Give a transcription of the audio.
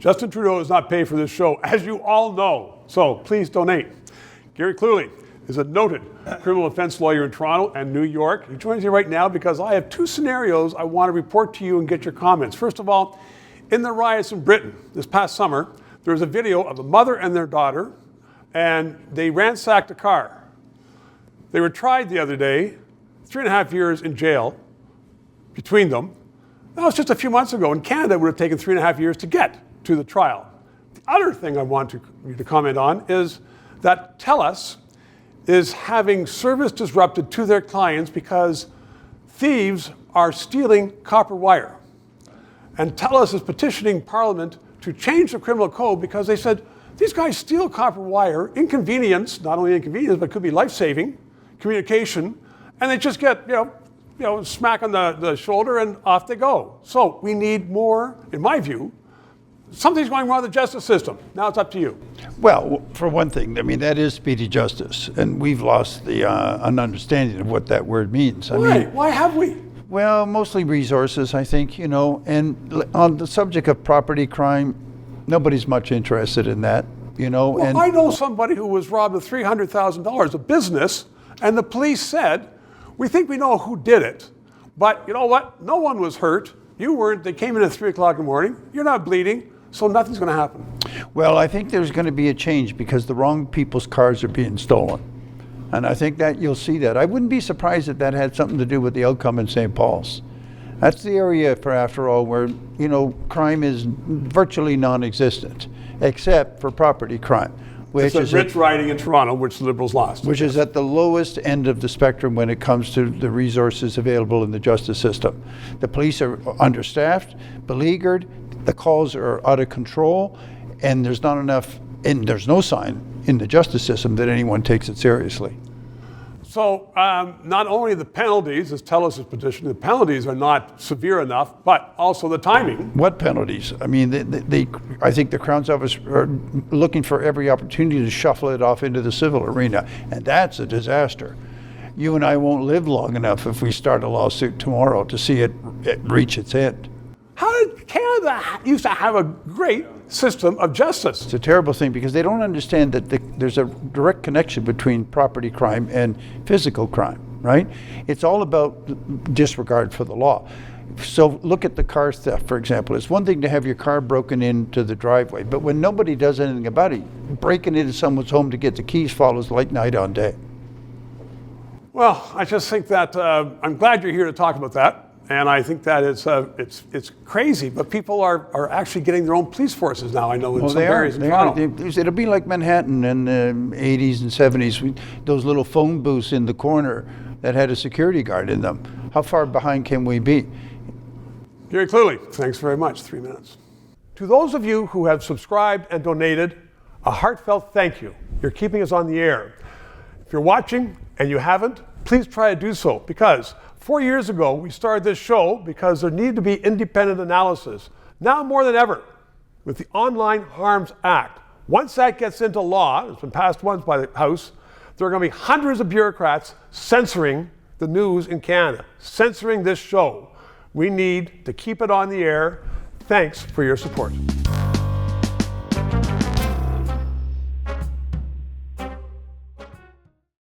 Justin Trudeau does not pay for this show, as you all know, so please donate. Gary Clewley is a noted criminal defense lawyer in Toronto and New York. He joins me right now because I have two scenarios I want to report to you and get your comments. First of all, in the riots in Britain this past summer, there was a video of a mother and their daughter, and they ransacked a car. They were tried the other day, 3.5 years in jail between them. That was just a few months ago. In Canada, it would have taken 3.5 years to get to the trial. The other thing I want you to comment on is that Telus is having service disrupted to their clients because thieves are stealing copper wire. And Telus is petitioning Parliament to change the criminal code because they said, these guys steal copper wire, inconvenience, not only inconvenience, but could be life-saving, communication, and they just get, smack on the shoulder and off they go. So we need more, in my view. Something's going wrong with the justice system. Now it's up to you. Well, for one thing, I mean, that is speedy justice, and we've lost an understanding of what that word means. Why have we? Well, mostly resources, I think, and on the subject of property crime, nobody's much interested in that, Well, and I know somebody who was robbed of $300,000, a business, and the police said, we think we know who did it, but you know what? No one was hurt. You weren't. They came in at 3 o'clock in the morning. You're not bleeding. So nothing's going to happen. Well, I think there's going to be a change because the wrong people's cars are being stolen. And I think that you'll see that. I wouldn't be surprised if that had something to do with the outcome in St. Paul's. That's the area, after all, where, crime is virtually non-existent, except for property crime. Which is rich riding in Toronto, which the Liberals lost. Which is at the lowest end of the spectrum when it comes to the resources available in the justice system. The police are understaffed, beleaguered, the calls are out of control, and there's not enough, and there's no sign in the justice system that anyone takes it seriously. So not only the penalties, as Telus is petitioning, the penalties are not severe enough, but also the timing. What penalties? I mean, I think the Crown's Office are looking for every opportunity to shuffle it off into the civil arena, and that's a disaster. You and I won't live long enough if we start a lawsuit tomorrow to see it reach its end. How did Canada used to have a great system of justice? It's a terrible thing because they don't understand that there's a direct connection between property crime and physical crime, right? It's all about disregard for the law. So look at the car theft, for example. It's one thing to have your car broken into the driveway, but when nobody does anything about it, breaking into someone's home to get the keys follows like night on day. Well, I just think that I'm glad you're here to talk about that. And I think that it's crazy, but people are actually getting their own police forces now, I know, in some areas in Toronto. It'll be like Manhattan in the 80s and 70s, those little phone booths in the corner that had a security guard in them. How far behind can we be? Gary Clewley, thanks very much. 3 minutes. To those of you who have subscribed and donated, a heartfelt thank you. You're keeping us on the air. If you're watching and you haven't, please try to do so, because 4 years ago, we started this show because there needed to be independent analysis. Now more than ever, with the Online Harms Act, once that gets into law, it's been passed once by the House, there are going to be hundreds of bureaucrats censoring the news in Canada, censoring this show. We need to keep it on the air. Thanks for your support.